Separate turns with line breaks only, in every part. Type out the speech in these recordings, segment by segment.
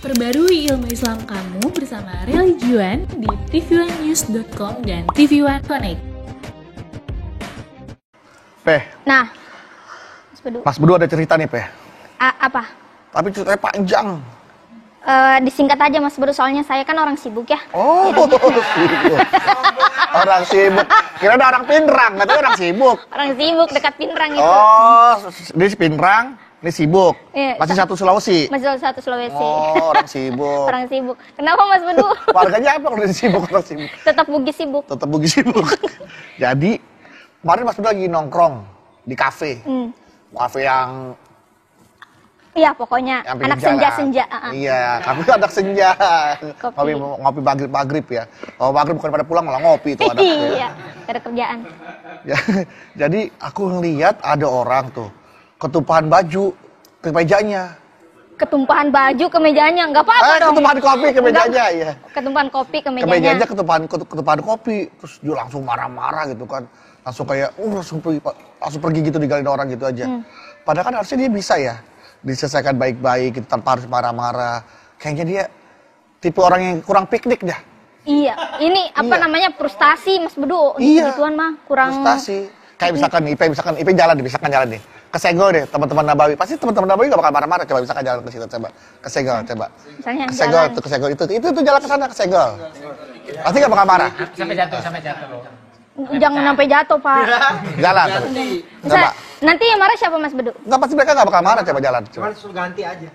Perbarui ilmu Islam kamu bersama Religion di tv1news.com dan TV1 Connect.
Nah,
Mas Bedu ada cerita nih,
apa?
Tapi ceritanya panjang.
Disingkat aja Mas Bedu, soalnya saya kan orang sibuk ya.
Oh, sibuk. Orang sibuk. Kira ada orang Pinrang, katanya orang sibuk.
Orang sibuk dekat Pinrang itu.
Oh, ini Pinrang, ini sibuk.
Iya,
Masih satu Sulawesi.
Masih satu Sulawesi.
Oh, orang sibuk.
Orang sibuk. Kenapa Mas Bedu?
Warganya apa kalau sibuk, orang sibuk?
Tetap Bugis sibuk.
Tetap Bugis sibuk. Jadi, kemarin Mas Bedu lagi nongkrong di kafe. Kafe yang
Iya, pokoknya anak senja-senja.
Iya, kami tuh anak senja. Ngopi maghrib ya. Oh, maghrib bukan pada pulang malah ngopi tuh anaknya.
Iya, ada kerjaan.
Ya, jadi aku ngelihat ada orang tuh ketumpahan baju ke mejanya.
Ketumpahan baju ke mejanya, nggak apa-apa dong.
Ketumpahan kopi ke mejanya, ya.
Ketumpahan kopi ke
Ke
mejanya.
mejanya ketumpahan kopi, terus dia langsung marah-marah gitu kan. Langsung kayak langsung pergi gitu, ninggalin orang gitu aja. Padahal kan harusnya dia bisa ya diselesaikan baik-baik gitu, tanpa harus marah-marah. Kayaknya dia tipe orang yang kurang piknik dah.
Iya, ini apa namanya, frustasi Mas Bedu.
Iya.
Gituan mah kurang.
Frustasi. Kayak misalkan Ipe jalan nih, kesenggol deh teman-teman Nabawi. Pasti teman-teman Nabawi gak bakal marah-marah. Coba misalkan jalan ke situ, coba. Kesenggol, coba.
Misalnya
Kesenggol,
jalan.
kesenggol itu jalan ke sana kesenggol. Pasti gak bakal marah.
Sampai jatuh.
Jangan sampai jatuh, Pak.
Jalan. Coba.
Nanti yang marah siapa Mas Bedu?
Enggak, pasti mereka gak bakal marah, coba jalan. Coba.
Cuman suruh ganti aja.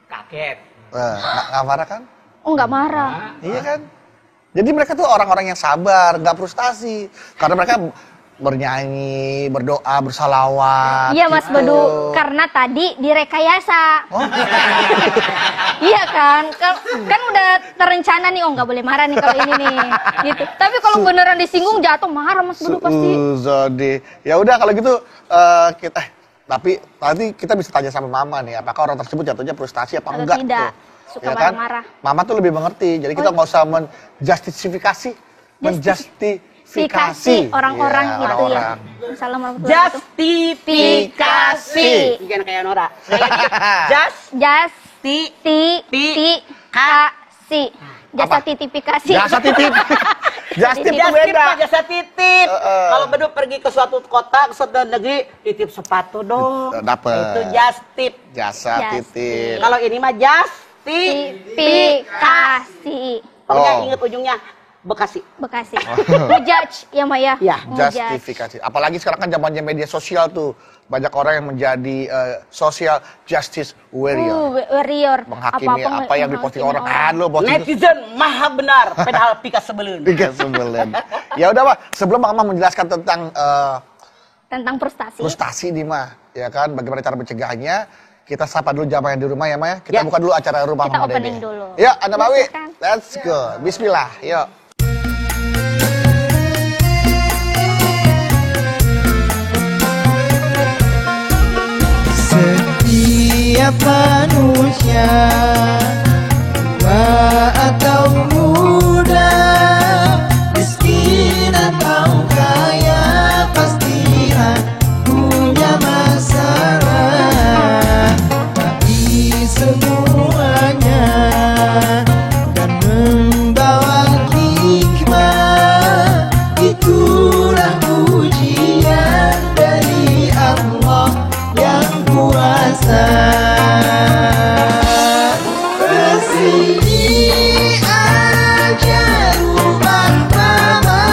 Kaget.
Nggak marah kan?
Oh, nggak marah.
Iya kan? Jadi mereka tuh orang-orang yang sabar, nggak frustasi. Karena mereka bernyanyi, berdoa, bersalawat.
Iya Mas
gitu.
Bedu, karena tadi direkayasa.
Oh.
Iya kan? Kan udah terencana nih, oh nggak boleh marah nih kalau ini nih. Gitu. Tapi kalau beneran disinggung jatuh marah Mas Bedu pasti.
Zodi. Ya udah kalau gitu kita tapi nanti kita bisa tanya sama Mama nih, apakah orang tersebut jatuhnya frustasi apa
Atau
enggak
tidak.
tuh.
Suka
Ya kan?
marah-marah.
Mama tuh lebih mengerti. Jadi kita nggak usah menjustifikasi,
Fikasi orang-orang
Iya,
gitu
orang-orang.
ya. Assalamualaikum warahmatullahi
Justifikasi. Bukan kayak Nora.
Justifikasi. Jasa
Apa?
titifikasi.
Jasa titip. Justip itu beda.
Jasa titip. Kalau Bedu pergi ke suatu kota, ke suatu negeri, titip sepatu dong.
Dapet.
Itu justip.
Jasa titip.
Kalau ini mah
Tipifikasi.
Pokoknya
Oh.
inget ujungnya Bekasi.
Bekasi. Ngejudge ya Maya.
Ya.
Justifikasi. Apalagi sekarang kan zamannya media sosial tuh. Banyak orang yang menjadi social justice warrior.
Warrior.
Menghakimi apa yang diposting orang. Lo posting
Netizen maha benar, padahal pika sebelum.
tiga sebelum. Ya udah, Pak. Sebelum Mama menjelaskan tentang
Tentang frustasi.
frustasi nih, mah, ya kan, bagaimana cara mencegahnya, kita sapa dulu jamaah yang di rumah ya, Maya. Kita buka dulu acara rumah
Kita
Mama
opening
Dede.
dulu.
Yuk, Anda Bawi.
Silakan.
Let's go. Bismillah. Yuk.
Setiap manusia, tua atau muda, miskin atau kaya, pasti punya masalah. Tapi semuanya dan membawa hikmah, itulah ujian dari Allah yang kuasa. Kesini aja rumah Mama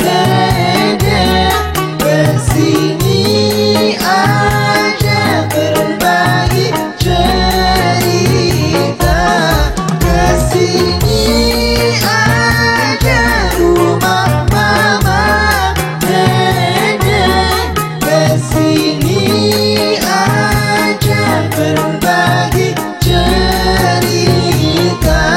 Dede, kesini aja berbagi cerita, kesini aja rumah Mama Dede, kesini aja berbagi cerita,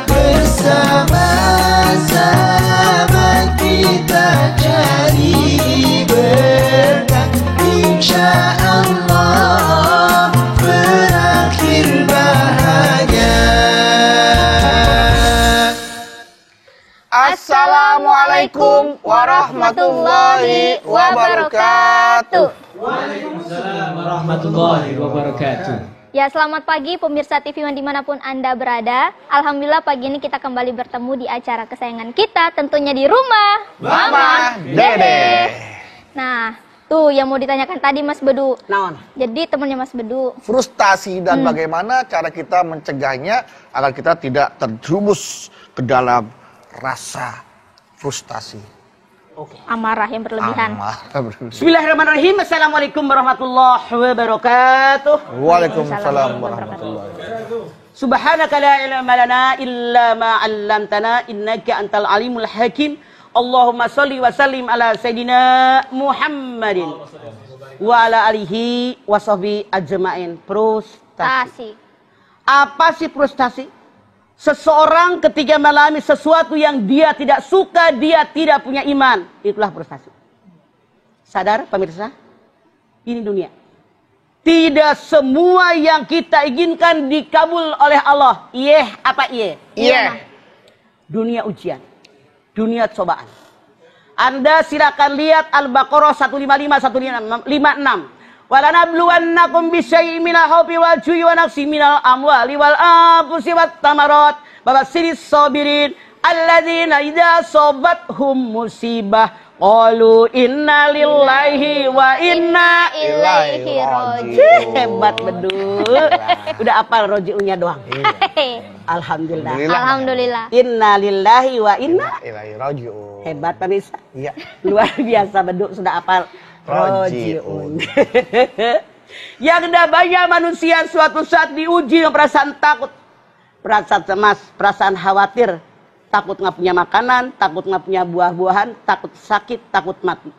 bersama-sama kita cari berkah, insya Allah berakhir bahagia.
Assalamualaikum warahmatullahi wabarakatuh.
Waalaikumsalam warahmatullahi wabarakatuh.
Ya, selamat pagi pemirsa TV One dimanapun Anda berada. Alhamdulillah pagi ini kita kembali bertemu di acara kesayangan kita, tentunya di rumah
Mama Dede.
Nah, tuh yang mau ditanyakan tadi Mas Bedu.
Naon?
Jadi temennya Mas Bedu.
Frustasi dan bagaimana cara kita mencegahnya agar kita tidak terjerumus ke dalam rasa frustasi.
Amarah yang berlebihan.
Bismillahirrahmanirrahim. Assalamualaikum warahmatullahi wabarakatuh.
Waalaikumsalam warahmatullahi wabarakatuh.
Subhanaka la ilma lana illa ma 'allamtana innaka antal alimul hakim. Allahumma shalli wa sallim ala sayidina Muhammadin wa ala alihi wa sahbihi ajmain. Frustasi. Apa sih frustasi? Seseorang ketika mengalami sesuatu yang dia tidak suka, dia tidak punya iman. Itulah frustasi. Sadar pemirsa? Ini dunia. Tidak semua yang kita inginkan dikabul oleh Allah. Iya apa iya?
Iya.
Dunia ujian. Dunia cobaan. Anda silakan lihat Al-Baqarah 155 156. Walanabluwannakum bisyai'in minal khawfi wal ju'i wa naqsin minal amwali wal anfusi wat tamarat babasyiris sabirin alladzina idza asabathum musibah qalu inna lillahi wa inna
Ilaihi raji'un.
Hebat betul. Udah apal roji'unya doang. Alhamdulillah.
Alhamdulillah.
Inna lillahi wa inna
Ilaihi raji'un.
hebat pemirsa.
Iya.
Luar biasa beduk sudah apal
Raji'un.
Yang tidak banyak manusia suatu saat diuji dengan perasaan takut, perasaan cemas, perasaan khawatir, takut nggak punya makanan, takut nggak punya buah-buahan, takut sakit, takut mati.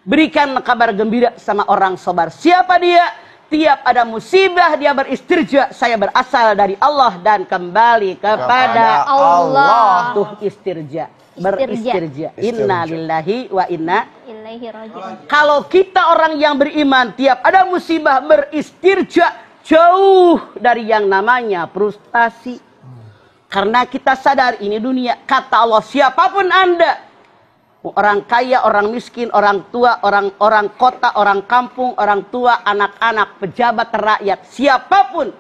Berikan kabar gembira sama orang sabar. Siapa dia? Tiap ada musibah dia beristirja. Saya berasal dari Allah dan kembali kepada
Allah.
Tuh istirja. Beristirja. Inna lillahi wa inna
Ilaihi raji'un.
kalau kita orang yang beriman, tiap ada musibah beristirja, jauh dari yang namanya frustasi. Karena kita sadar ini dunia. Kata Allah, siapapun Anda, orang kaya, orang miskin, orang tua, orang kota, orang kampung, orang tua, anak-anak, pejabat, rakyat, siapapun,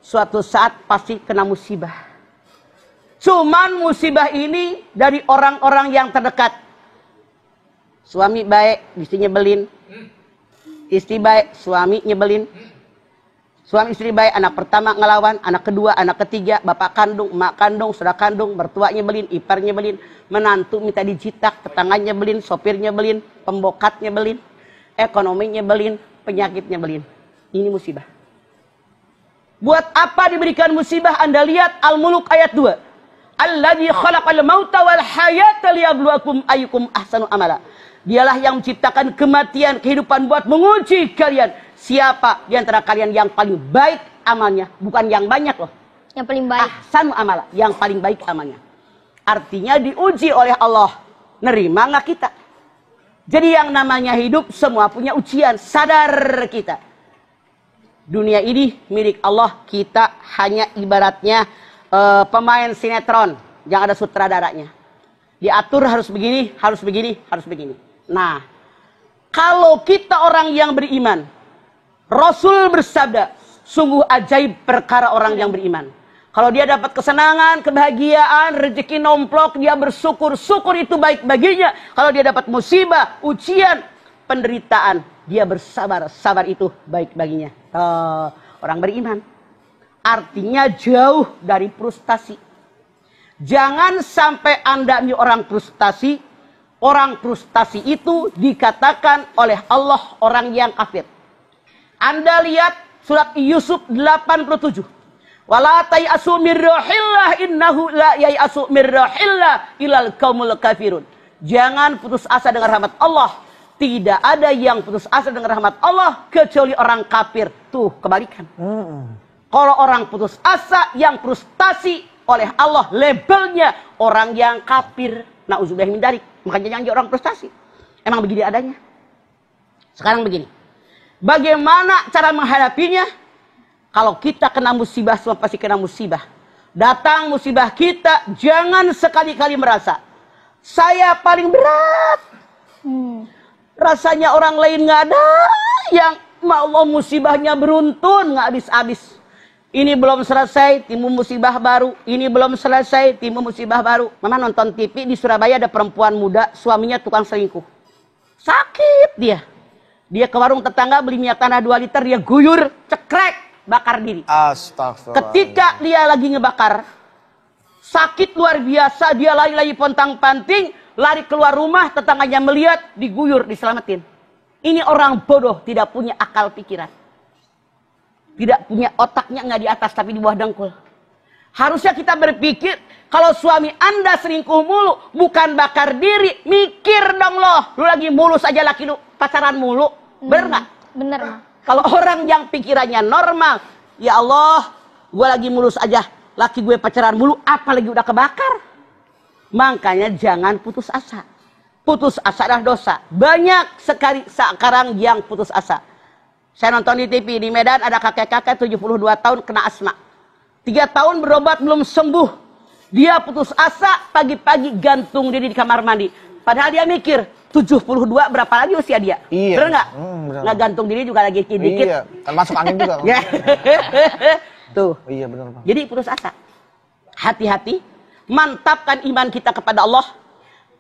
suatu saat pasti kena musibah. Cuman musibah ini dari orang-orang yang terdekat. Suami baik, istri nyebelin. Istri baik, suami nyebelin. Suami istri baik, anak pertama ngelawan, anak kedua, anak ketiga, bapak kandung, emak kandung, saudara kandung, mertua nyebelin, ipar nyebelin, menantu minta dijitak, tetangga nyebelin, sopir nyebelin, pembokat nyebelin, ekonomi nyebelin, penyakit nyebelin. Ini musibah. Buat apa diberikan musibah? Anda lihat Al-Muluk ayat 2. Alladzi khalaqal mauta wal hayata liyabluwakum ayyukum ahsanu amala. Dialah yang menciptakan kematian, kehidupan buat menguji kalian. Siapa di antara kalian yang paling baik amalnya? Bukan yang banyak loh.
Yang paling baik.
Ahsanu amala, yang paling baik amalnya. Artinya diuji oleh Allah. Nerima nggak kita? Jadi yang namanya hidup semua punya ujian. Sadar kita. Dunia ini milik Allah. Kita hanya ibaratnya pemain sinetron yang ada sutradaranya. Diatur harus begini, harus begini, harus begini. Nah, kalau kita orang yang beriman, Rasul bersabda, sungguh ajaib perkara orang yang beriman. Kalau dia dapat kesenangan, kebahagiaan, rezeki nomplok, dia bersyukur, syukur itu baik baginya. Kalau dia dapat musibah, ujian, penderitaan, dia bersabar, sabar itu baik baginya. Orang beriman. Artinya jauh dari frustasi. Jangan sampai Anda menjadi orang frustasi. Orang frustasi itu dikatakan oleh Allah orang yang kafir. Anda lihat surat Yusuf 87. Wala tayasu mir rahillah innahu la yayasu mir rahillah ilal qaumul kafirun. Jangan putus asa dengan rahmat Allah. Tidak ada yang putus asa dengan rahmat Allah kecuali orang kafir. Tuh kebalikan. Kalau orang putus asa, yang frustasi oleh Allah, labelnya orang yang kafir. Na'udzubillah min dzalik. Makanya jangan jadi orang frustasi. Emang begini adanya. Sekarang begini. Bagaimana cara menghadapinya? Kalau kita kena musibah, semua pasti kena musibah. Datang musibah kita, jangan sekali-kali merasa saya paling berat. Rasanya orang lain nggak ada yang Allah musibahnya beruntun, nggak habis-habis. Ini belum selesai, timbul musibah baru. Ini belum selesai, timbul musibah baru. Mama nonton TV di Surabaya ada perempuan muda, suaminya tukang selingkuh. Sakit dia. Dia ke warung tetangga beli minyak tanah 2 liter, dia guyur, cekrek, bakar diri.
Astagfirullah.
Ketika dia lagi ngebakar, sakit luar biasa, dia lari-lari pontang-panting, lari keluar rumah, tetangganya melihat, diguyur, diselamatin. Ini orang bodoh, tidak punya akal pikiran. Tidak punya otaknya, nggak di atas, tapi di bawah dengkul. Harusnya kita berpikir, kalau suami Anda selingkuh mulu, bukan bakar diri, mikir dong loh. Lu lagi mulus aja laki lu, pacaran mulu. Bener nggak?
Bener, Ma.
Kalau orang yang pikirannya normal, ya Allah, gue lagi mulus aja, laki gue pacaran mulu, apalagi udah kebakar. Makanya jangan putus asa. Putus asa adalah dosa. Banyak sekali sekarang yang putus asa. Saya nonton di TV, di Medan ada kakek-kakek 72 tahun kena asma. 3 tahun berobat belum sembuh. Dia putus asa, pagi-pagi gantung diri di kamar mandi. Padahal dia mikir, 72 berapa lagi usia dia?
Iya.
Bener nggak?
Bener.
Nggak gantung diri juga lagi dikit.
Iya, kan masuk angin juga.
Ya. Tuh.
Iya benar, Pak.
Jadi putus asa. Hati-hati, mantapkan iman kita kepada Allah.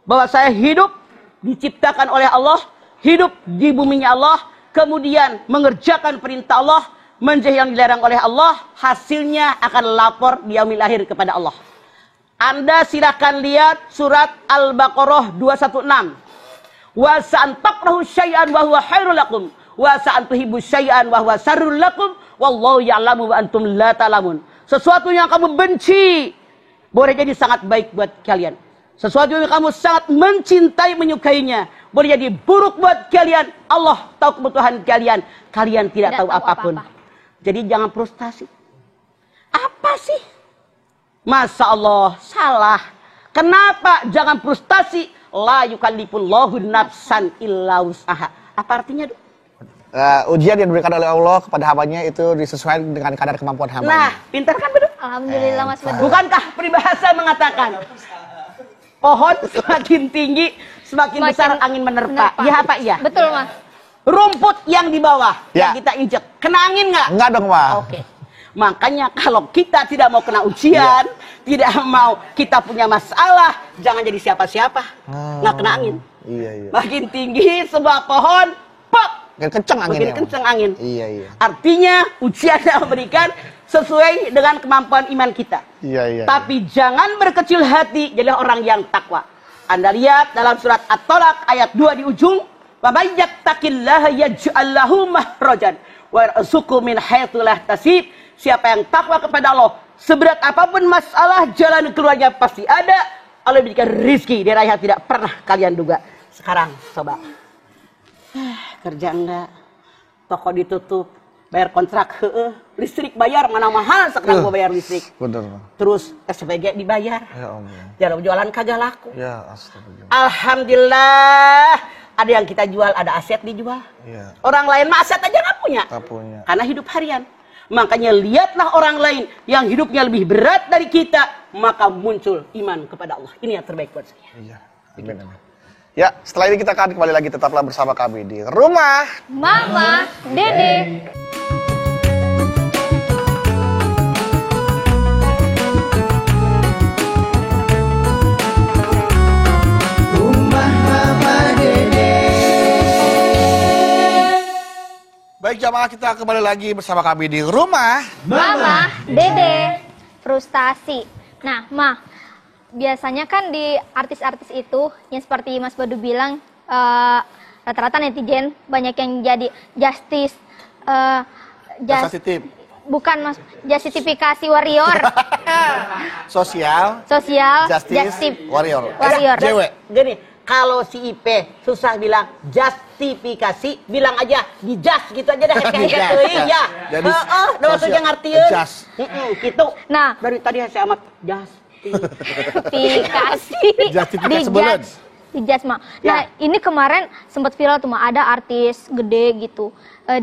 Bahwa saya hidup diciptakan oleh Allah, hidup di buminya Allah, kemudian mengerjakan perintah Allah, menjauhi yang dilarang oleh Allah, hasilnya akan lapor di yaumil akhir kepada Allah. Anda silakan lihat surat Al-Baqarah 216. Wa sa'an takrahu syai'an wa huwa khairul lakum wa sa'an tuhibbu syai'an wa huwa syarrul lakum wallahu ya'lamu wa antum la ta'lamun. Sesuatu yang kamu benci boleh jadi sangat baik buat kalian. Sesuatu yang kamu sangat mencintai, menyukainya, boleh jadi buruk buat kalian. Allah tahu kebutuhan kalian. Kalian tidak tahu apapun. Jadi jangan frustasi. Apa sih? Masya Allah, salah. Kenapa jangan frustasi? La yukallifullahu nafsan illa wus'aha. Apa artinya?
Ujian yang diberikan oleh Allah kepada hambanya itu disesuaikan dengan kadar kemampuan hambanya.
Nah, pintar kan betul?
Alhamdulillah Mas Badul.
Bukankah peribahasa mengatakan pohon semakin tinggi, semakin besar angin menerpa. Iya apa iya?
Betul, Mas.
Rumput yang di bawah,
Ya.
yang kita injek, kena angin nggak?
Enggak dong, Pak.
Oke. Makanya kalau kita tidak mau kena ujian, tidak mau kita punya masalah, jangan jadi siapa-siapa. Nggak kena angin.
Iya, iya.
Makin tinggi sebuah pohon, pop!
Makin kenceng anginnya.
Makin kenceng angin.
Iya, iya.
Artinya ujian yang memberikan sesuai dengan kemampuan iman kita.
Iya, iya.
Tapi jangan berkecil hati, jadilah orang yang takwa. Anda lihat dalam surat At-Tolak ayat 2 di ujung, wa may yattaqillaha yaj'al lahu mahrajan wa yarzuqhu min haitsu la yahtasib. Siapa yang takwa kepada Allah, seberat apapun masalah, jalan keluarnya pasti ada. Allah berikan rizki dari yang tidak pernah kalian duga. Sekarang coba, kerja enggak, toko ditutup, bayar kontrak, listrik bayar, mana mahal sekarang gua bayar listrik.
Bener.
Terus SPG dibayar,
Ya Allah.
jalan jualan kagak laku.
Ya astagfirullah.
Alhamdulillah, ada yang kita jual, ada aset dijual.
Iya.
Orang lain mah aset aja nggak punya.
Tak punya.
Karena hidup harian. Makanya lihatlah orang lain yang hidupnya lebih berat dari kita, maka muncul iman kepada Allah. Ini yang terbaik buat saya.
Iya. Amin, amin. Ya, setelah ini kita akan kembali lagi, tetaplah bersama kami di Rumah
Mama, Dede.
Rumah Mama Dede.
Baik jamaah, kita kembali lagi bersama kami di Rumah
Mama, Dede. Frustasi. Nah, Ma, biasanya kan di artis-artis itu, yang seperti Mas Badu bilang, rata-rata netizen banyak yang jadi justice,
Justice
bukan Mas, justifikasi warrior,
Sosial
justice
Warrior.
warrior.
Gini, kalau si IP susah bilang justifikasi, bilang aja dijas gitu aja dah. Iya.
Jadi
udah
sosial.
aja ngartiin.
Jas.
Gitu.
Nah,
Dari tadi saya amat
justifikasi dijas Ma. Nah, ini kemarin sempat viral tuh Ma, ada artis gede gitu.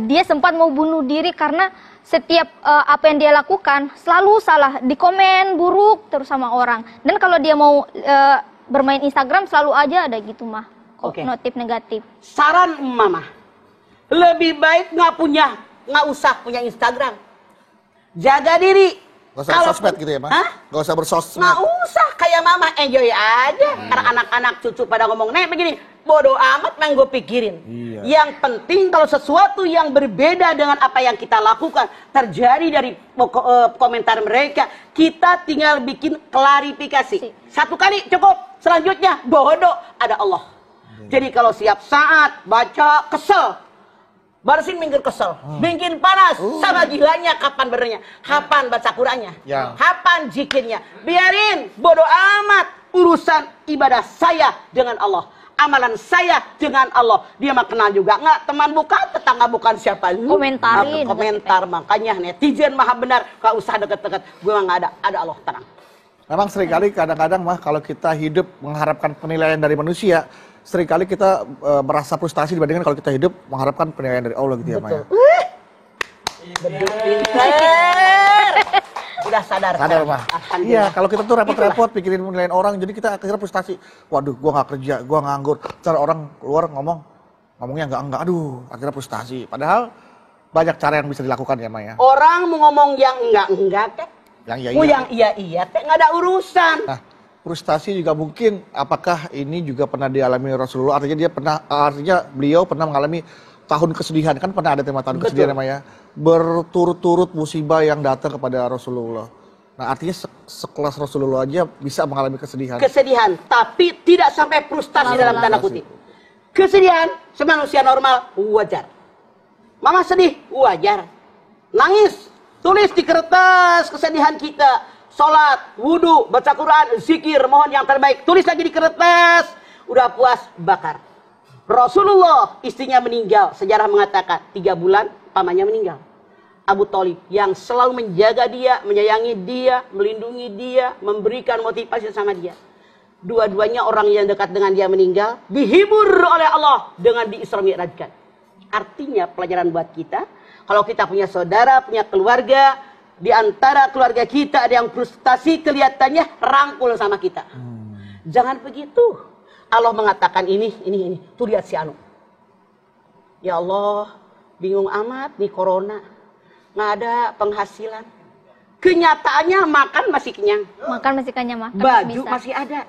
Dia sempat mau bunuh diri karena setiap apa yang dia lakukan selalu salah, di komen buruk terus sama orang. Dan kalau dia mau bermain Instagram selalu aja ada gitu mah, notif negatif.
Saran Mama, lebih baik nggak usah punya Instagram. Jaga diri.
Gak usah sosmed gitu ya, Mas?
Hah?
Gak usah bersosmed.
Nggak usah, kayak mama enjoy aja. Karena anak-anak cucu pada ngomong, Nek begini, bodoh amat yang gue pikirin.
Iya.
Yang penting kalau sesuatu yang berbeda dengan apa yang kita lakukan terjadi dari komentar mereka, kita tinggal bikin klarifikasi. Satu kali cukup, selanjutnya bodoh, ada Allah. Jadi kalau siap saat baca kesel, barisin minggir kesel, bikin panas, sama gilanya kapan berenya, kapan baca Qur'annya,
Ya.
kapan zikirnya, biarin bodoh amat urusan ibadah saya dengan Allah, amalan saya dengan Allah. Dia mah kenal juga nggak, teman bukan, tetangga bukan, siapa lu?
Komentarin.
Komentar, makanya netizen maha benar, gak usah deket-deket, gue mah nggak ada Allah, tenang.
Memang seringkali kadang-kadang mah kalau kita hidup mengharapkan penilaian dari manusia, seringkali kita merasa frustasi dibandingkan kalau kita hidup mengharapkan penilaian dari Allah gitu ya, Maya.
Pinter. Udah sadar.
Sadar, Mah.
Alhamdulillah.
Iya, kalau kita tuh repot-repot pikirin penilaian orang, jadi kita akhirnya frustasi. Waduh, gua nggak kerja, gua nganggur. Cara orang keluar ngomongnya enggak, aduh, akhirnya frustasi. Padahal banyak cara yang bisa dilakukan ya, Maya.
Orang mau ngomong yang enggak teh.
Yang
Mau yang iya teh nggak ada urusan.
Nah, frustasi juga mungkin apakah ini juga pernah dialami Rasulullah, artinya beliau pernah mengalami tahun kesedihan, kan pernah ada tema tahun kesedihan namanya, berturut-turut musibah yang datang kepada Rasulullah. Nah, artinya sekelas Rasulullah aja bisa mengalami kesedihan.
Kesedihan, tapi tidak sampai frustasi dalam tanda kutip. Kesedihan semanusia normal wajar. Mama sedih wajar. Nangis, tulis di kertas kesedihan kita. Sholat, wudhu, baca Quran, zikir, mohon yang terbaik. Tulis lagi di kertas. Udah puas, bakar. Rasulullah istrinya meninggal. Sejarah mengatakan 3 bulan pamannya meninggal. Abu Thalib yang selalu menjaga dia, menyayangi dia, melindungi dia, memberikan motivasi sama dia. Dua-duanya orang yang dekat dengan dia meninggal, dihibur oleh Allah dengan di-Isra Mi'rajkan. Artinya pelajaran buat kita, kalau kita punya saudara, punya keluarga, di antara keluarga kita ada yang frustasi, kelihatannya rangkul sama kita. Jangan begitu. Allah mengatakan ini. Tuh lihat si Anu. Ya Allah, bingung amat nih corona. Nggak ada penghasilan. Kenyataannya makan masih kenyang.
Makan masih kenyang, makan
Baju
bisa.
masih ada.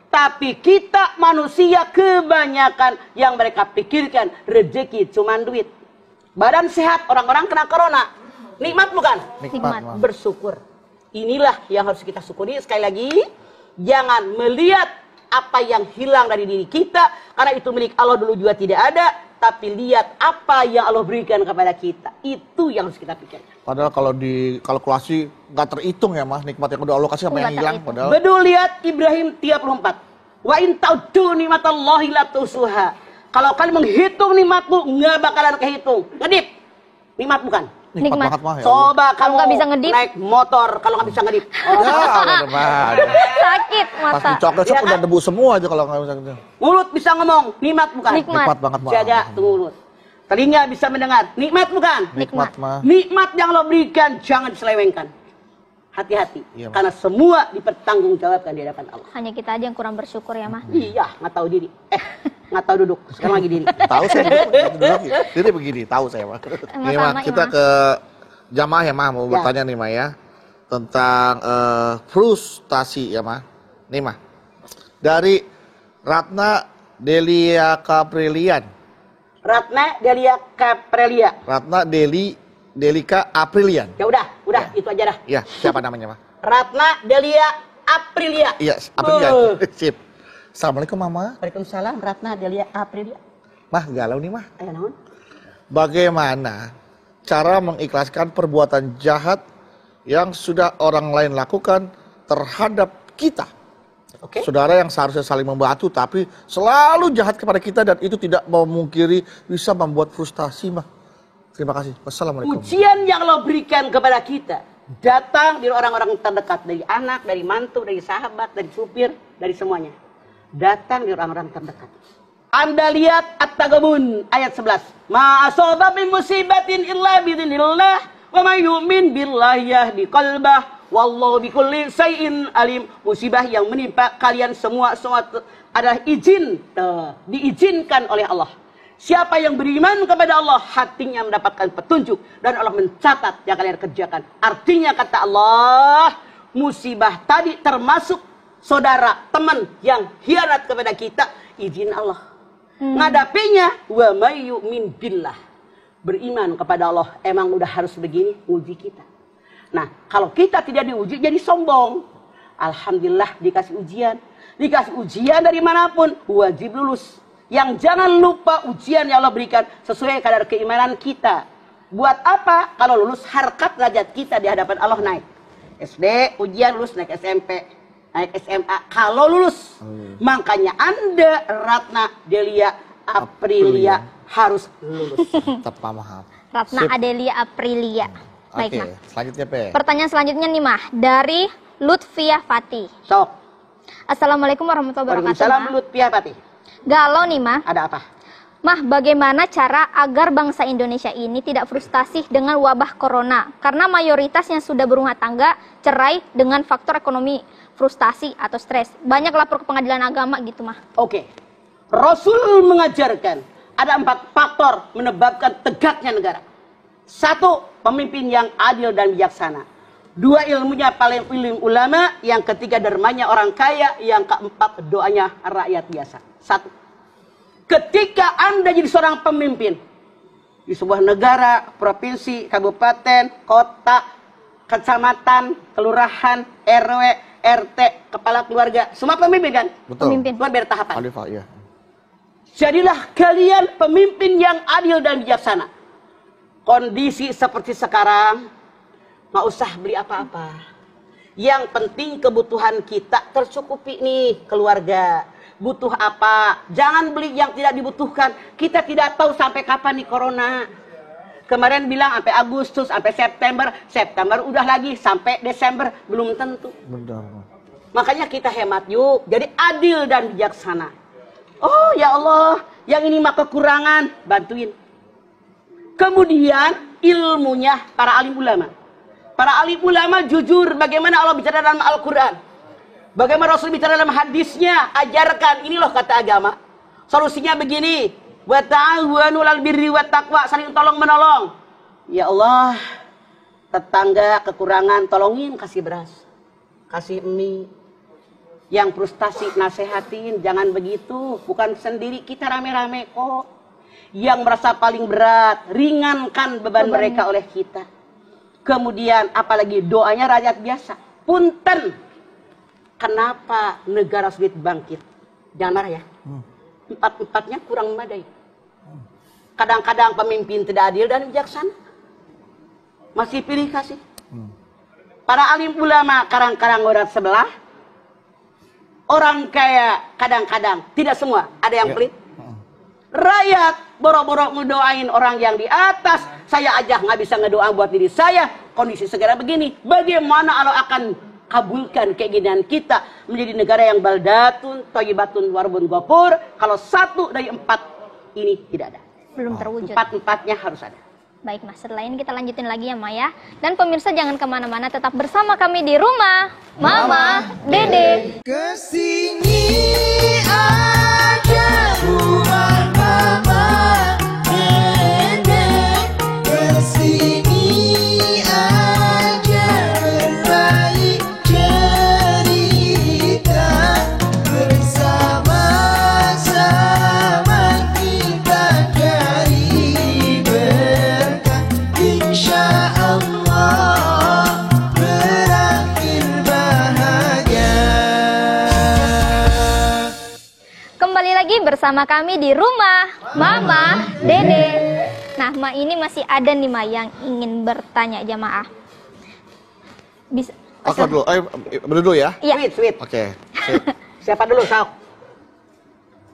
Tapi kita manusia kebanyakan yang mereka pikirkan rezeki cuman duit. Badan sehat, orang-orang kena corona. Nikmat bukan?
Nikmat.
Mah.
Bersyukur. Inilah yang harus kita syukuri. Sekali lagi, jangan melihat apa yang hilang dari diri kita, karena itu milik Allah dulu juga tidak ada, tapi lihat apa yang Allah berikan kepada kita. Itu yang harus kita pikirkan.
Padahal kalau di kalkulasi nggak terhitung ya, Mah, nikmat yang udah Allah kasih apa yang
Nggak
hilang.
terhitung.
Padahal
Betul, lihat Ibrahim 34. Wa in ta'uddu nikmatallahi la tusuha. Kalau kalian menghitung nikmatmu, nggak bakalan kehitung. Ngedip. Nikmat bukan?
nikmat
Nikmat.
banget, Mah. Ya Allah.
Coba
Kalau
kamu
nggak bisa ngedip.
naik motor, kalau nggak bisa ngedip.
Ya, bener banget.
Sakit
Pas
mata.
dicoklat
Iya kan?
udah debu semua aja kalau nggak bisa gitu.
Mulut bisa ngomong, nikmat bukan?
Nikmat.
Nikmat banget, Mah.
Jaga tuh mulut. Telinga bisa mendengar, nikmat bukan?
Nikmat, Mah.
Nikmat yang Allah berikan jangan diselewengkan. Hati-hati,
Iya, Mas.
karena semua dipertanggungjawabkan di hadapan Allah.
Hanya kita aja yang kurang bersyukur ya, Mah.
Iya, nggak tahu diri. Nggak tahu duduk. Sekarang lagi diri.
Tahu saya duduk, diri begini, tahu saya, Mah. Nih, Mah,
Sama-sama,
kita
Imam.
ke jamaah ya, Mah, mau
Ya.
bertanya nih, Mah, ya. Tentang frustasi ya, Mah. Nih, Mah. Dari Ratna Delia Kaprilian.
Ratna Delia Kaprelia.
Ratna Delika Aprilian.
Ya udah, itu aja dah.
Ya, siapa namanya, Mah?
Ratna Delia Aprilia.
Iya, Aprilian. Sip. Assalamualaikum, Mama.
Waalaikumsalam, Ratna Delia Aprilia.
Mah, galau nih, Mah.
Ayo naon?
Bagaimana cara mengikhlaskan perbuatan jahat yang sudah orang lain lakukan terhadap kita?
Oke.
Saudara yang seharusnya saling membantu tapi selalu jahat kepada kita dan itu tidak memungkiri bisa membuat frustasi, Mah. Terima kasih. Wassalamualaikum.
Ujian yang Allah berikan kepada kita datang dari orang-orang terdekat, dari anak, dari mantu, dari sahabat, dari supir, dari semuanya. Datang dari orang-orang terdekat. Anda lihat At-Tagabun ayat 11. Ma asaba min musibatin illa biidznillah wa may yu'min billahi yahdi qalbah wallahu bikulli syai'in alim. Musibah yang menimpa kalian semua adalah izin, diizinkan oleh Allah. Siapa yang beriman kepada Allah, hatinya mendapatkan petunjuk. Dan Allah mencatat yang kalian kerjakan. Artinya kata Allah, musibah tadi termasuk saudara, teman yang hianat kepada kita, izin Allah. Ngadapinya, wa may yu'min billah. Beriman kepada Allah, emang udah harus begini, uji kita. Nah, kalau kita tidak diuji, jadi sombong. Alhamdulillah dikasih ujian. Dikasih ujian dari manapun, wajib lulus. Yang jangan lupa ujian yang Allah berikan sesuai kadar keimanan kita. Buat apa? Kalau lulus, harkat derajat kita di hadapan Allah naik. SD, ujian lulus, naik SMP, naik SMA. Kalau lulus, makanya Anda, Ratna, Delia, Aprilia harus lulus.
Tepat maaf.
Ratna Adelia Aprilia. Baik,
Oke,
Mah.
selanjutnya Pe.
Pertanyaan selanjutnya nih, Mah, dari Lutfiah Fatih.
Sok.
Assalamualaikum warahmatullahi wabarakatuh.
Waalaikumsalam,
Mah.
Lutfiah Fatih.
Galau nih, Mah.
Ada apa?
Mah, bagaimana cara agar bangsa Indonesia ini tidak frustasi dengan wabah corona? Karena mayoritas yang sudah berumah tangga cerai dengan faktor ekonomi, frustasi atau stres. Banyak lapor ke pengadilan agama gitu, Mah.
Oke. Rasul mengajarkan ada 4 faktor menyebabkan tegaknya negara. 1, pemimpin yang adil dan bijaksana. 2, ilmunya paling ilmu ulama. Yang ketiga, dermanya orang kaya. Yang keempat, doanya rakyat biasa. 1. Ketika Anda jadi seorang pemimpin di sebuah negara, provinsi, kabupaten, kota, kecamatan, kelurahan, RW, RT, kepala keluarga, semua pemimpin kan?
Betul.
Pemimpin.
Cuma beda tahapan.
Khalifah, iya.
Jadilah kalian pemimpin yang adil dan bijaksana. Kondisi seperti sekarang, nggak usah beli apa-apa. Yang penting kebutuhan kita tercukupi nih, keluarga. Butuh apa? Jangan beli yang tidak dibutuhkan. Kita tidak tahu sampai kapan nih corona. Kemarin bilang sampai Agustus, sampai September. September udah lagi, sampai Desember belum tentu.
Benar.
Makanya kita hemat yuk. Jadi adil dan bijaksana. Oh ya Allah, yang ini mah kekurangan, bantuin. Kemudian ilmunya para alim ulama. Para alim ulama jujur bagaimana Allah bicara dalam Al-Quran. Bagaimana Rasul bicara dalam hadisnya. Ajarkan, ini loh kata agama. Solusinya begini. Wa ta'awanu 'alal birri wat taqwa, saling tolong menolong. Ya Allah, tetangga kekurangan, tolongin, kasih beras, kasih mie. Yang frustasi nasehatin, jangan begitu. Bukan sendiri, kita rame-rame kok. Yang merasa paling berat, ringankan beban mereka oleh kita. Kemudian apalagi doanya rakyat biasa. Punten, kenapa negara sulit bangkit? Jangan marah ya. 4-4-nya kurang memadai. Kadang-kadang pemimpin tidak adil dan bijaksana. Masih pilih kasih. Para alim ulama karang-karang urat sebelah. Orang kaya kadang-kadang, tidak semua, ada yang pelit. Rakyat boro-boro ngedoain orang yang di atas. Saya aja nggak bisa ngedoa buat diri saya. Kondisi segera begini. Bagaimana Allah akan kabulkan keinginan kita menjadi negara yang baldatun, thayyibatun, warbun ghafur. Kalau 1 dari 4 ini tidak ada.
Belum terwujud.
4-4-nya harus ada.
Baik, Mas. Setelah ini kita lanjutin lagi ya, Maya. Dan pemirsa jangan kemana-mana, tetap bersama kami di rumah Mama Dede.
Kesini aja rumah Mama Dede. Kesini aja berbagi cerita. Bersama-sama kita cari berkah. Insya Allah berakhir bahagia.
Kembali lagi bersama kami di rumah Mama Dede. Nah, Ma, ini masih ada nih, Ma, yang ingin bertanya jamaah. Bisa?
Aku dulu, dulu ya.
Iya.
Sweet.
Oke.
Siapa dulu, Sok?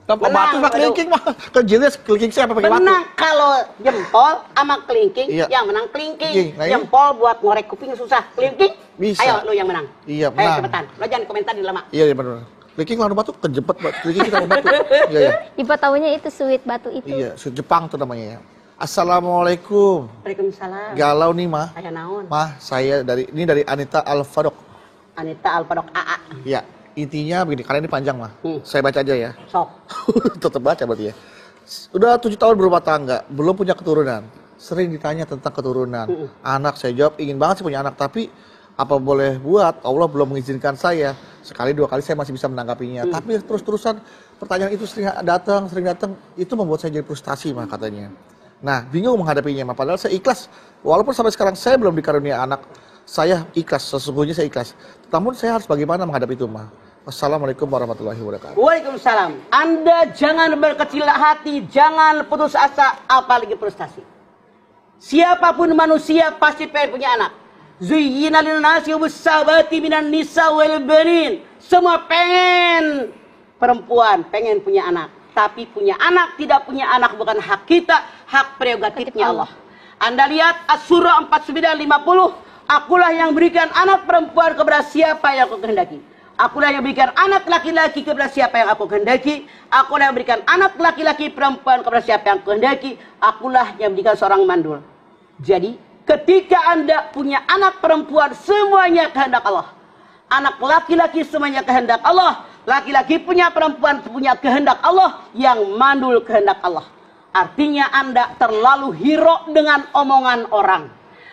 Tanpa
Menang,
batu mah kelingking mah. Kan jelas kelingking siapa pakai batu.
Menang kalau jempol sama kelingking,
Iya.
yang menang kelingking.
Iya, nah ini-
Jempol buat ngorek kuping susah. Kelingking,
Bisa.
ayo lu yang menang.
Iya,
Ayo
menang.
cepetan, lo jangan komentar di lama.
Iya, benar. Kelingking lawan batu kejepet, kelingking kita lawan batu. Iya, iya.
Ipa taunya itu sweet batu itu.
Iya, Jepang tuh namanya ya. Assalamualaikum.
Waalaikumsalam.
Galau nih, Mah.
Ayo naon.
Mah, saya ini dari Anita Al-Fadok.
Anita Alpadok AA.
Ya, intinya begini, kalian ini panjang, Mah.
Hmm.
Saya baca aja ya.
Sok.
Tetap baca berarti ya. Udah 7 tahun berumah tangga, belum punya keturunan. Sering ditanya tentang keturunan. Anak, saya jawab ingin banget sih punya anak, tapi apa boleh buat? Allah belum mengizinkan saya. Sekali 2 kali saya masih bisa menanggapinya. Tapi terus-terusan pertanyaan itu sering datang, itu membuat saya jadi frustasi mah katanya. Nah, bingung menghadapinya mah. Padahal saya ikhlas. Walaupun sampai sekarang saya belum dikarunia anak, saya ikhlas, sesungguhnya saya ikhlas. Namun saya harus bagaimana menghadapi itu mah? Wassalamualaikum warahmatullahi wabarakatuh.
Waalaikumsalam. Anda jangan berkecil hati, jangan putus asa, apalagi frustasi. Siapapun manusia pasti pengen punya anak. Zuyyina lin-nasi hubus-sabati minan nisa wal banin. Semua pengen perempuan, pengen punya anak. Tapi punya anak, tidak punya anak bukan hak kita, hak prerogatifnya Allah. Anda lihat As-Surah 49:50, akulah yang berikan anak perempuan kepada siapa yang aku kehendaki. Akulah yang berikan anak laki-laki kepada siapa yang aku kehendaki. Akulah yang berikan anak laki-laki perempuan kepada siapa yang aku kehendaki. Akulah yang berikan seorang mandul. Jadi ketika Anda punya anak perempuan, semuanya kehendak Allah. Anak laki-laki semuanya kehendak Allah. Laki-laki punya, perempuan punya kehendak Allah. Yang mandul kehendak Allah. Artinya Anda terlalu hirok dengan omongan orang.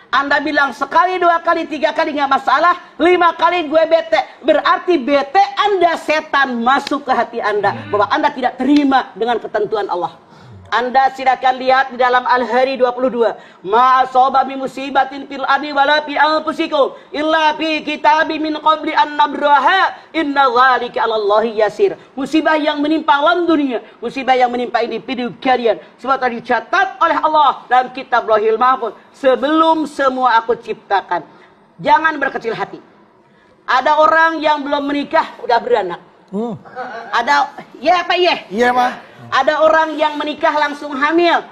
Anda bilang sekali, 2 kali, 3 kali nggak masalah, 5 kali gue bete. Berarti bete Anda setan masuk ke hati Anda. Bahwa Anda tidak terima dengan ketentuan Allah. Anda silakan lihat di dalam Al-Hari 22. Ma asaba min musibatin fil ardi wala fi anfusikum illa fi kitabim min qabli an nabraha inna dzalika 'alallahi yasir. Musibah yang menimpa alam dunia, musibah yang menimpa individu kalian, semua telah dicatat oleh Allah dalam kitab Lauhil Mahfuz sebelum semua aku ciptakan. Jangan berkecil hati. Ada orang yang belum menikah udah beranak. Ada, ya apa iya?
Iya mah.
Ada orang yang menikah langsung hamil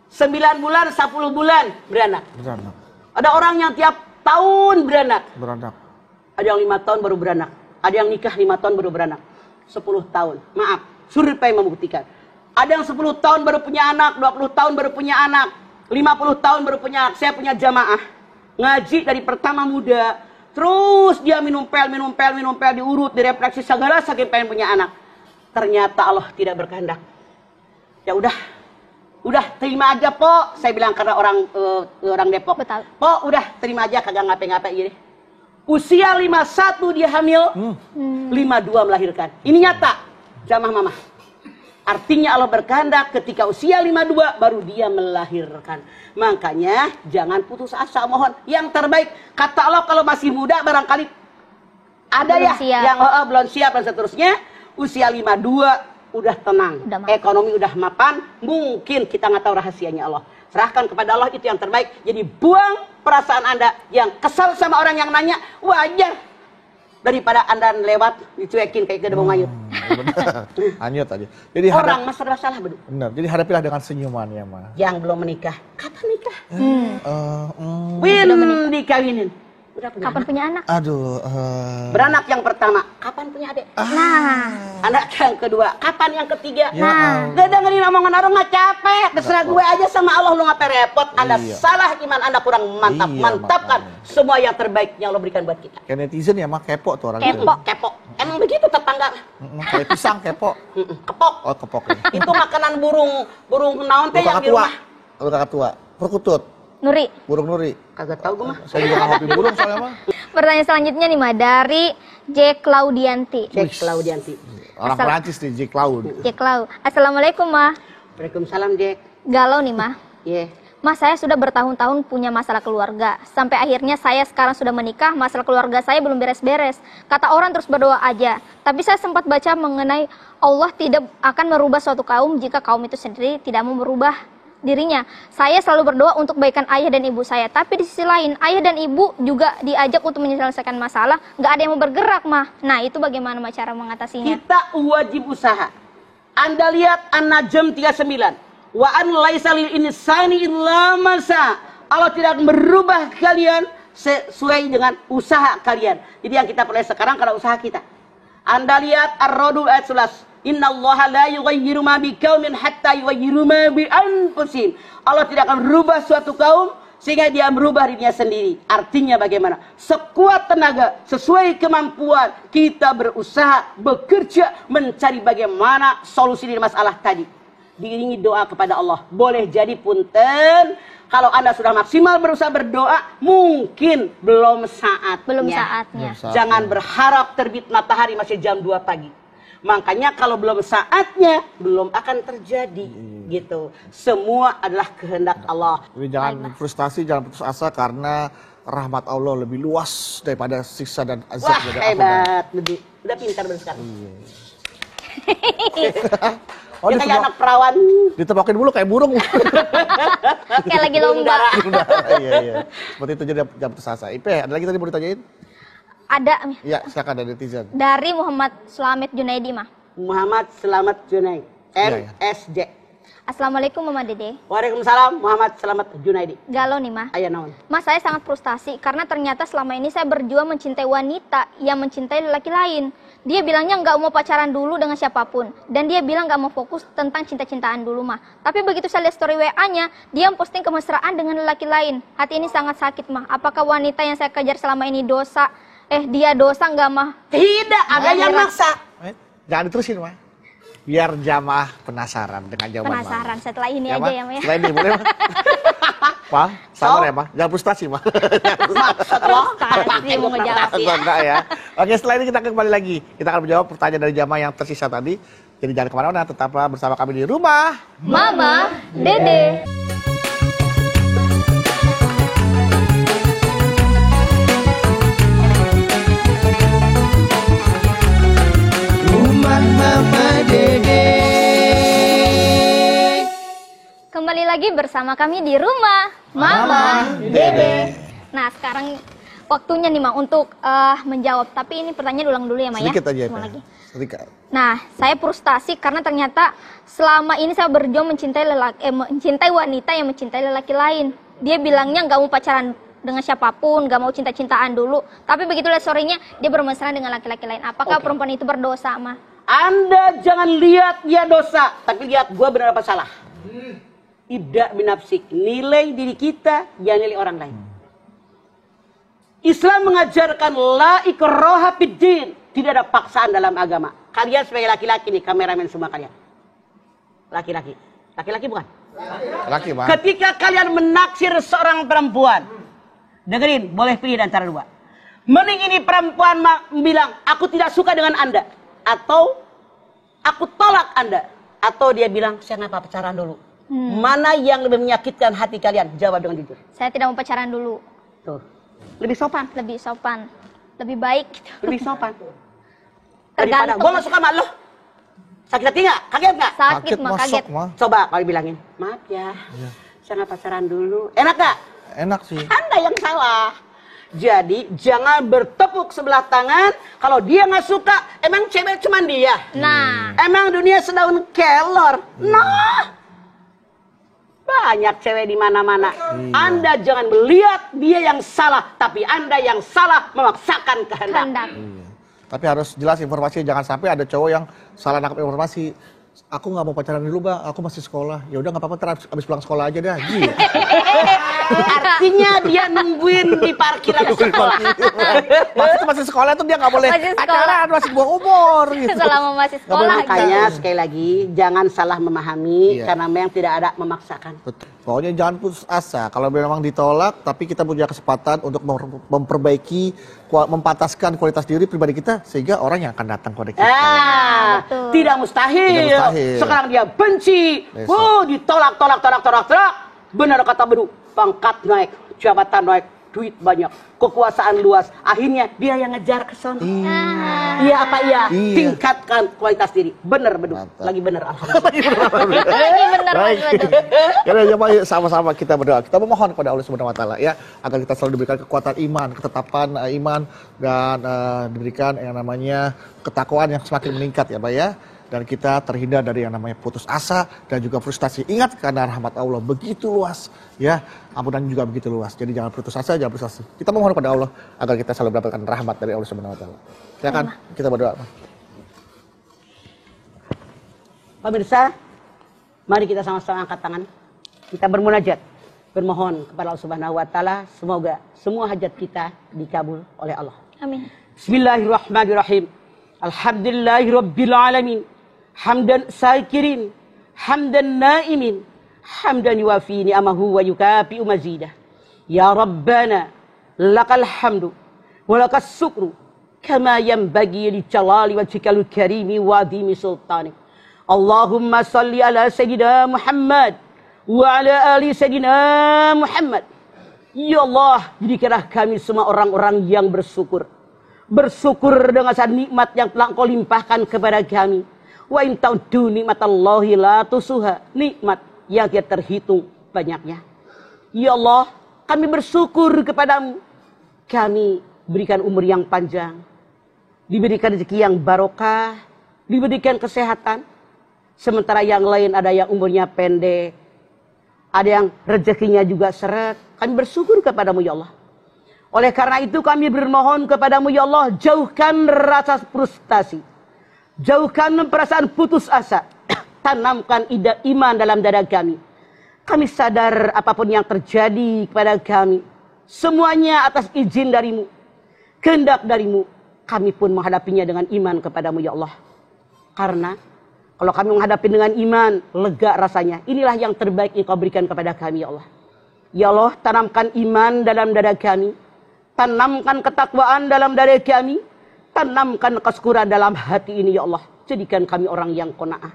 9 bulan, 10 bulan beranak. Ada orang yang tiap tahun beranak. Ada yang 5 tahun baru beranak. Ada yang nikah 5 tahun baru beranak. 10 tahun. Maaf, survei membuktikan. Ada yang 10 tahun baru punya anak, 20 tahun baru punya anak, 50 tahun baru punya anak. Saya punya jamaah ngaji dari pertama muda, terus dia minum pel, diurut, direfleksi segala saking pengen punya anak. Ternyata Allah tidak berkehendak. Ya udah terima aja po. Saya bilang karena orang Depok.
Betul.
Po udah terima aja kagak ngapain-ngapain gini. Usia 51 dia hamil, 52 melahirkan. Ini nyata, jamaah mama. Artinya Allah berkehendak ketika usia 52 baru dia melahirkan. Makanya jangan putus asa, mohon yang terbaik. Kata Allah kalau masih muda barangkali ada
belum
ya
siap.
yang belum siap dan seterusnya. Usia 52 udah tenang, ekonomi udah mapan, mungkin kita nggak tahu rahasianya Allah. Serahkan kepada Allah, itu yang terbaik. Jadi buang perasaan Anda yang kesal sama orang yang nanya, wajar. Daripada Anda lewat dicuekin kayak gedebong ngayut.
Hanyut aja. Jadi
orang masalah bener.
Benar. Jadi hadapilah dengan senyuman ya mah.
Yang belum menikah, kapan nikah? Win dikawinin. Udah punya
Kapan
anak?
punya anak?
Aduh.
Beranak yang pertama, kapan punya adik?
Nah,
Anak yang kedua, kapan yang ketiga?
Ya
Gak dengerin omongan orang nggak capek. Terserah gue aja sama Allah, lu ngapain repot? Anda salah iman, Anda kurang mantap.
Iya,
Mantapkan semua yang terbaik yang Allah berikan buat kita.
Kayak netizen ya mah kepo tuh orang itu.
Kepo. Emang begitu tetangga?
Kayak pisang kepo.
Kepok.
Oh kepok. Ya.
Itu makanan burung naon teh yang di rumah.
Kakak tua. Perkutut.
Nuri.
Burung nuri.
Kagak tahu gue mah.
Saya juga nggak hobi burung soalnya mah.
Pertanyaan selanjutnya nih, Ma, dari J. Claudianti.
Claudianti.
Orang Perancis nih, J. Cloud.
J. Clau. Assalamualaikum, Ma.
Waalaikumsalam, Jack.
Galau nih, Ma.
Iya.
Ma, saya sudah bertahun-tahun punya masalah keluarga. Sampai akhirnya saya sekarang sudah menikah, masalah keluarga saya belum beres-beres. Kata orang terus berdoa aja. Tapi saya sempat baca mengenai Allah tidak akan merubah suatu kaum jika kaum itu sendiri tidak mau merubah dirinya. Saya selalu berdoa untuk kebaikan ayah dan ibu saya. Tapi di sisi lain, ayah dan ibu juga diajak untuk menyelesaikan masalah. Nggak ada yang mau bergerak, Ma. Nah, itu bagaimana, Ma, cara mengatasinya?
Kita wajib usaha. Anda lihat An-Najm 39. Wa an laisa lil insani illa ma sa. Allah tidak merubah kalian sesuai dengan usaha kalian. Jadi yang kita peroleh sekarang karena usaha kita. Anda lihat Ar-Ra'd ayat 11. Innallaha la yughayyiru ma biqaumin hatta yughayyiru ma bi anfusihim. Allah tidak akan merubah suatu kaum sehingga dia merubah dirinya sendiri. Artinya bagaimana? Sekuat tenaga, sesuai kemampuan, kita berusaha, bekerja, mencari bagaimana solusi dari masalah tadi. diiringi doa kepada Allah. Boleh jadi punten, kalau Anda sudah maksimal berusaha berdoa, mungkin belum saatnya.
Belum saatnya.
Jangan berharap terbit matahari masih jam 2 pagi. Makanya kalau belum saatnya, belum akan terjadi gitu. Semua adalah kehendak Allah.
Jadi jangan frustasi, jangan putus asa karena rahmat Allah lebih luas daripada siksa dan azab.
Wah,
dari
hebat. Udah pintar bener sekarang.
Oh,
Dia kayak anak perawan.
ditepokin dulu kayak burung.
Kayak lagi lomba.
Iya. Seperti itu jadi jangan putus asa. Ipe, ada lagi tadi mau ditanyain?
Ada
Iya, silakan dari netizen.
dari Muhammad Slamet Junaidi mah.
Muhammad Selamat Junaidi.
Iya,
MSJ.
Assalamualaikum Mama Dede.
Waalaikumsalam Muhammad Selamat Junaidi.
Galau nih mah.
Aya naon?
Mas, saya sangat frustasi karena ternyata selama ini saya berjuang mencintai wanita yang mencintai lelaki lain. Dia bilangnya nggak mau pacaran dulu dengan siapapun. Dan dia bilang nggak mau fokus tentang cinta-cintaan dulu mah. Tapi begitu saya lihat story WA-nya, dia posting kemesraan dengan lelaki lain. Hati ini sangat sakit mah. Apakah wanita yang saya kejar selama ini dosa? Dia dosa nggak mah?
Tidak, ada yang maksa.
Jangan diterusin, Mah. Biar jamaah penasaran dengan jawaban
Penasaran,
Mah.
setelah ini
Ya,
aja
Mah?
ya Mah ya.
Setelah ini boleh, Mah? Pak, sabar ya, Mah. Jangan frustasi, Mah.
Pasti mau ngejawab ya.
Enggak ya. Oke, setelah ini kita kembali lagi. Kita akan menjawab pertanyaan dari jamaah yang tersisa tadi. Jadi jangan kemana-mana, tetaplah bersama kami di rumah.
Mama Dede.
Rumah Mama Dede.
Kembali lagi bersama kami di rumah Mama Dede. Nah, sekarang waktunya nih Mak untuk menjawab. Tapi ini pertanyaan ulang dulu ya Mak ya.
Sedikit aja,
Semua
Pak.
lagi.
Sedikit.
Nah, saya frustasi karena ternyata selama ini saya berjuang mencintai wanita yang mencintai lelaki lain. Dia bilangnya nggak mau pacaran dengan siapapun, nggak mau cinta-cintaan dulu. Tapi begitu lihat story-nya, dia bermesraan dengan laki-laki lain. Apakah perempuan itu berdosa, Ma?
Anda jangan lihat dia dosa, tapi lihat gua benar apa salah. Ibda binafsik, nilai diri kita, jangan nilai orang lain. Islam mengajarkan la ikraha fiddin, tidak ada paksaan dalam agama. Kalian sebagai laki-laki nih, kameramen semua kalian. Laki-laki. Laki-laki bukan?
Laki, Mah.
Ketika kalian menaksir seorang perempuan, dengerin, boleh pilih di antara dua. Mending ini perempuan bilang, aku tidak suka dengan Anda. Atau, aku tolak Anda. Atau dia bilang, saya nggak apa pacaran dulu. Mana yang lebih menyakitkan hati kalian? Jawab dengan jujur.
Saya tidak mau pacaran dulu.
Tuh. Lebih sopan.
Lebih sopan. Lebih baik. Gitu.
Lebih sopan. Daripada,
Tergantung.
gue gak suka sama lo. Sakit hati gak? Kaget gak?
Sakit, Ma, kaget.
Mah.
Coba kali bilangin, maaf ya. Saya nggak pacaran dulu. Enak gak?
Enak sih.
Anda yang salah. Jadi jangan bertepuk sebelah tangan. Kalau dia nggak suka, emang cewek cuma dia.
Nah,
Emang dunia sedaun kelor. Nah, banyak cewek di mana-mana. Anda jangan melihat dia yang salah, tapi Anda yang salah memaksakan kehendak.
kehendak.
Tapi harus jelas informasi, jangan sampai ada cowok yang salah nangkap informasi. Aku nggak mau pacaran dulu, Bang. Aku masih sekolah. Ya udah nggak apa-apa, ntar abis pulang sekolah aja dah. Gitu.
Artinya dia nungguin di parkiran sekolah.
Maksudnya masih sekolah tuh dia nggak boleh
Masih sekolah.
pacaran, masih buang umur. Gitu.
Selama masih
Nggak boleh
sekolah.
Makanya sekali lagi jangan salah memahami
Iya.
karena memang tidak ada memaksakan.
Betul. Pokoknya jangan putus asa. Kalau memang ditolak, tapi kita punya kesempatan untuk memperbaiki, mempataskan kualitas diri pribadi kita, sehingga orang yang akan datang kepada kita.
Betul.
Tidak mustahil.
Tidak mustahil.
Sekarang dia benci.
Besok.
Ditolak. Benar kata Bedu, pangkat naik, jabatan naik, duit banyak, kekuasaan luas. Akhirnya dia yang ngejar ke sana. Iya apa iya?
Iya.
Tingkatkan kualitas diri. Bener Bedu.
Mantap.
Lagi bener. Alhamdulillah.
Lagi bener,
Baik.
Mas Bedu.
Karena coba yuk sama-sama kita berdoa. Kita memohon kepada Allah Subhanahu wa taala ya, agar kita selalu diberikan kekuatan iman, ketetapan iman dan diberikan yang namanya ketakwaan yang semakin meningkat ya, Pak ya. Dan kita terhindar dari yang namanya putus asa dan juga frustasi. Ingat karena rahmat Allah begitu luas ya, ampunan juga begitu luas. Jadi jangan putus asa, jangan frustasi. Kita memohon kepada Allah agar kita selalu mendapatkan rahmat dari Allah Subhanahu wa taala. Silakan kita berdoa.
Pemirsa, mari kita sama-sama angkat tangan. Kita bermunajat, bermohon kepada Allah Subhanahu wa taala, semoga semua hajat kita dikabul oleh Allah.
Amin.
Bismillahirrahmanirrahim. Alhamdulillahirabbil alamin. Hamdan syakirin, hamdan naimin, hamdan yuwafi ni'amahu wa yukafi'u mazidah. Ya Rabbana, lakal hamdu, wa lakas syukru, kama yanbaghi li jalali wajhikal karimi wa adhimi sultanik. Allahumma salli ala Sayyidina Muhammad wa ala ali Sayyidina Muhammad. Ya Allah, jadikanlah kami semua orang-orang yang bersyukur. Bersyukur dengan nikmat yang telah Engkau limpahkan kepada kami. Wa in ta'uddu nikmatallahi la tusuha. Nikmat yang tidak terhitung banyaknya. Ya Allah, kami bersyukur kepadamu. Kami berikan umur yang panjang. Diberikan rezeki yang barokah. Diberikan kesehatan. Sementara yang lain ada yang umurnya pendek. Ada yang rezekinya juga seret. Kami bersyukur kepadamu ya Allah. Oleh karena itu kami bermohon kepadamu ya Allah. Jauhkan rasa frustasi. Jauhkan perasaan putus asa. Tanamkan iman dalam dada kami. Kami sadar apapun yang terjadi kepada kami. Semuanya atas izin darimu. Kehendak darimu. Kami pun menghadapinya dengan iman kepadamu ya Allah. Karena kalau kami menghadapi dengan iman, lega rasanya. Inilah yang terbaik yang kau berikan kepada kami ya Allah. Ya Allah, tanamkan iman dalam dada kami. Tanamkan ketakwaan dalam dada kami. Tanamkan kesyukuran dalam hati ini ya Allah. Jadikan kami orang yang qanaah.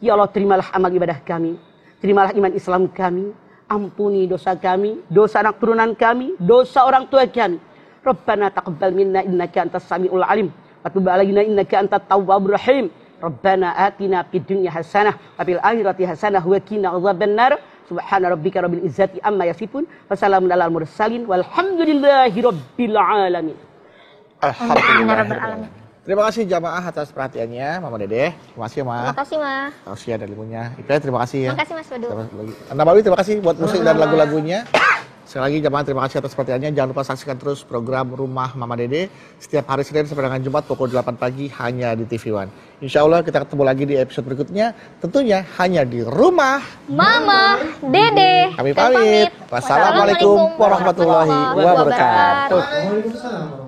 Ya Allah, terimalah amal ibadah kami. Terimalah iman Islam kami. Ampuni dosa kami, dosa anak turunan kami, dosa orang tua kami. Rabbana taqabbal minna innaka antas samiul alim. Wa tub alaina innaka antat tawwabur rahim. Rabbana atina fid dunya hasanah wa fil akhirati hasanah wa qina adzabannar. Subhana rabbika rabbil izzati amma yasifun wa salamun alal mursalin walhamdulillahi rabbil alamin.
Alhamdulillah. Terima kasih jamaah atas perhatiannya, Mama Dede. Terima kasih, Ma.
Terima kasih, Ma.
Tausiah dan ilmunya. Ipe, terima kasih ya.
Terima kasih, Mas Wadu.
Nabawi, terima kasih buat musik dan lagu-lagunya. Sekali lagi jamaah terima kasih atas perhatiannya. Jangan lupa saksikan terus program Rumah Mama Dede setiap hari Senin sampai dengan Jumat pukul 8 pagi hanya di TV One. Insya Allah kita ketemu lagi di episode berikutnya. Tentunya hanya di Rumah
Mama Dede.
Kami pamit. Wassalamualaikum warahmatullahi wabarakatuh.
Waalaikumsalam.